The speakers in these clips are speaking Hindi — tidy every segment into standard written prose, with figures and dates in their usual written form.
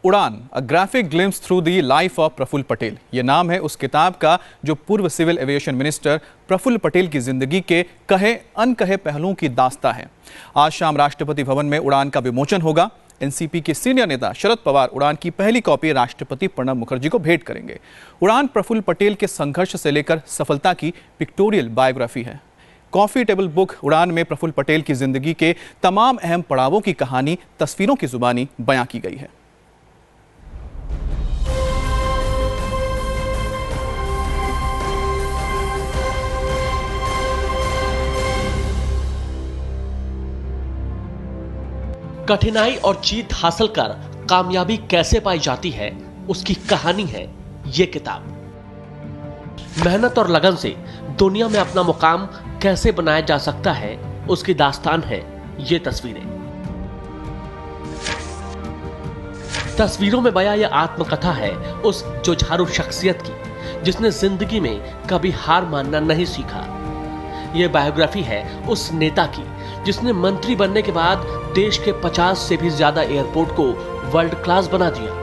उड़ान, a graphic glimpse through the life of Praful Patel, ये नाम है उस किताब का जो पूर्व civil aviation minister Praful Patel की जिंदगी के कहे अनकहे पहलुओं की दास्तां है। आज शाम राष्ट्रपति भवन में उड़ान का विमोचन होगा। एनसीपी के सीनियर नेता शरद पवार उड़ान की पहली कॉपी राष्ट्रपति प्रणब मुखर्जी को भेंट करेंगे। उड़ान प्रफुल्ल पटेल के संघर्ष से लेकर सफलता की पिक्टोरियल बायोग्राफी है। कॉफी टेबल बुक उड़ान में प्रफुल्ल पटेल की जिंदगी के तमाम अहम पड़ावों की कहानी तस्वीरों की जुबानी बयां की गई है। कठिनाई और जीत हासिल कर कामयाबी कैसे पाई जाती है, उसकी कहानी है ये किताब। मेहनत और लगन से दुनिया में अपना मुकाम कैसे बनाया जा सकता है, उसकी दास्तान है ये तस्वीरें। तस्वीरों में बयां यह आत्मकथा है उस जुझारू शख्सियत की जिसने जिंदगी में कभी हार मानना नहीं सीखा। यह बायोग्राफी है उस नेता की जिसने मंत्री बनने के बाद देश के 50 से भी ज्यादा एयरपोर्ट को वर्ल्ड क्लास बना दिया।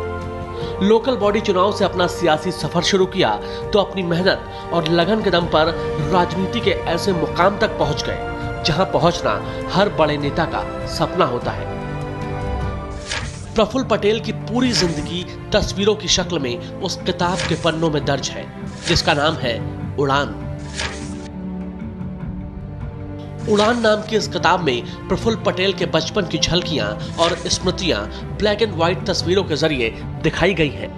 लोकल बॉडी चुनाव से अपना सियासी सफर शुरू किया तो अपनी मेहनत और लगन के दम पर राजनीति के ऐसे मुकाम तक पहुंच गए जहां पहुंचना हर बड़े नेता का सपना होता है। प्रफुल्ल पटेल की पूरी जिंदगी तस्वीरों की शक्ल में उस किताब के पन्नों में दर्ज है जिसका नाम है उड़ान। उड़ान नाम की इस किताब में प्रफुल्ल पटेल के बचपन की झलकियां और स्मृतियां ब्लैक एंड व्हाइट तस्वीरों के जरिए दिखाई गई हैं।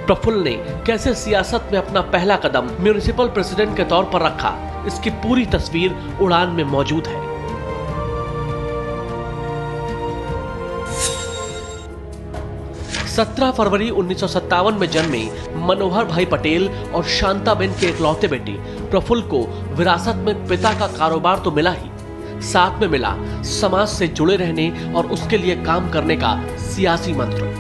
प्रफुल्ल ने कैसे सियासत में अपना पहला कदम म्युनिसिपल प्रेसिडेंट के तौर पर रखा, इसकी पूरी तस्वीर उड़ान में मौजूद है। 17 फरवरी 1957 में जन्मे मनोहर भाई पटेल और शांताबेन के इकलौते बेटे प्रफुल्ल को विरासत में पिता का कारोबार तो मिला ही, साथ में मिला समाज से जुड़े रहने और उसके लिए काम करने का सियासी मंत्र।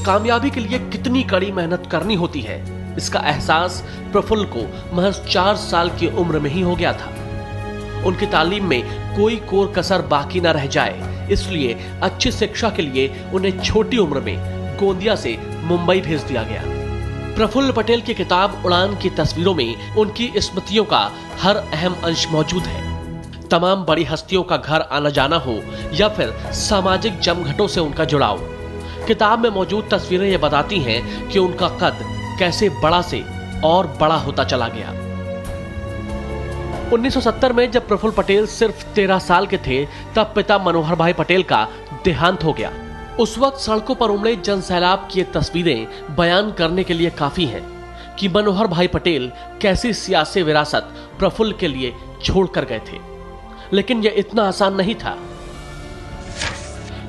कामयाबी के लिए कितनी कड़ी मेहनत करनी होती है, इसका एहसास प्रफुल्ल को महज 4 साल की उम्र में ही हो गया था। उनकी तालीम में कोई कोर कसर बाकी न रह जाए, इसलिए अच्छी शिक्षा के लिए उन्हें छोटी उम्र में गोंदिया से मुंबई भेज दिया गया। प्रफुल्ल पटेल की किताब उड़ान की तस्वीरों में उनकी स्मृतियों का हर अहम अंश मौजूद है। तमाम बड़ी हस्तियों का घर आना जाना हो या फिर सामाजिक जमघटों से उनका जुड़ाव। किताब में मौजूद तस्वीरें ये बताती हैं कि उनका कद कैसे बड़ा से और बड़ा होता चला गया। 1970 में जब प्रफुल्ल पटेल सिर्फ 13 साल के थे तब पिता मनोहर भाई पटेल का देहांत हो गया। उस वक्त सड़कों पर उमड़े जनसैलाब की ये तस्वीरें बयान करने के लिए काफी हैं कि मनोहर भाई पटेल कैसी सियासी विरासत प्रफुल्ल के लिए छोड़ कर गए थे। लेकिन यह इतना आसान नहीं था।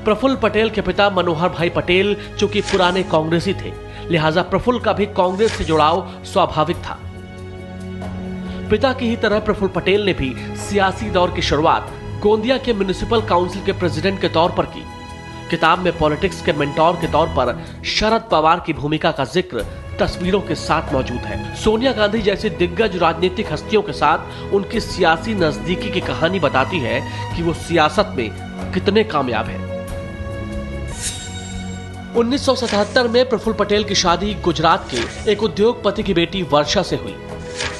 प्रफुल्ल पटेल के पिता मनोहर भाई पटेल चूंकि पुराने कांग्रेसी थे, लिहाजा प्रफुल्ल का भी कांग्रेस से जुड़ाव स्वाभाविक था। पिता की ही तरह प्रफुल्ल पटेल ने भी सियासी दौर की शुरुआत गोंदिया के म्युनिसिपल काउंसिल के प्रेसिडेंट के तौर पर की। किताब में पॉलिटिक्स के मेंटोर के तौर पर शरद पवार की भूमिका का जिक्र तस्वीरों के साथ मौजूद है। सोनिया गांधी जैसी दिग्गज राजनीतिक हस्तियों के साथ उनकी सियासी नजदीकी की कहानी बताती है कि वो सियासत में कितने कामयाब हैं। 1977 में प्रफुल्ल पटेल की शादी गुजरात के एक उद्योगपति की बेटी वर्षा से हुई।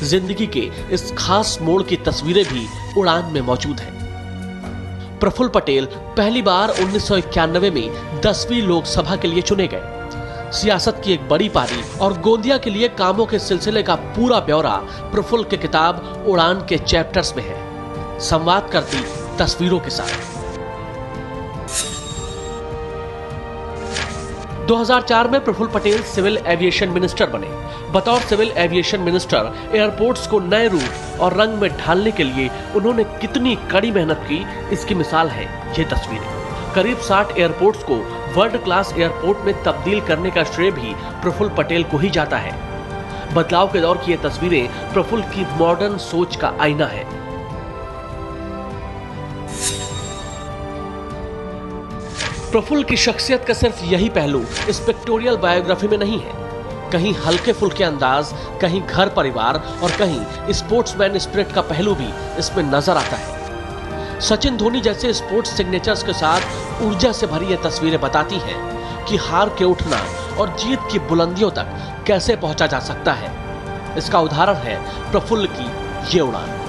जिंदगी के इस खास मोड़ की तस्वीरें भी उड़ान में मौजूद हैं। प्रफुल्ल पटेल पहली बार 1991 में 10वीं लोकसभा के लिए चुने गए। सियासत की एक बड़ी पारी और गोंदिया के लिए कामों के सिलसिले का पूरा ब्यौरा प्रफुल्ल की किताब उड़ान के चैप्टर्स में है, संवाद करती तस्वीरों के साथ। 2004 में Praful Patel civil aviation minister बने। बतौर सिविल एविएशन मिनिस्टर एयरपोर्ट्स को नए रूप और रंग में ढालने के लिए उन्होंने कितनी कड़ी मेहनत की, इसकी मिसाल है ये तस्वीरें। करीब 60 एयरपोर्ट्स को वर्ल्ड क्लास एयरपोर्ट में तब्दील करने का श्रेय भी प्रफुल्ल पटेल को ही जाता है। बदलाव के दौर की ये तस्वीरें प्रफुल्ल की मॉडर्न सोच का आईना है। प्रफुल्ल की शख्सियत का सिर्फ यही पहलू इस पिक्टोरियल बायोग्राफी में नहीं है। कहीं हल्के फुल्के अंदाज, कहीं घर परिवार और कहीं स्पोर्ट्समैन स्पिरिट का पहलू भी इसमें नजर आता है। सचिन धोनी जैसे स्पोर्ट्स सिग्नेचर्स के साथ ऊर्जा से भरी ये तस्वीरें बताती हैं कि हार के उठना और जीत की बुलंदियों तक कैसे पहुंचा जा सकता है। इसका उदाहरण है प्रफुल्ल की ये उड़ान।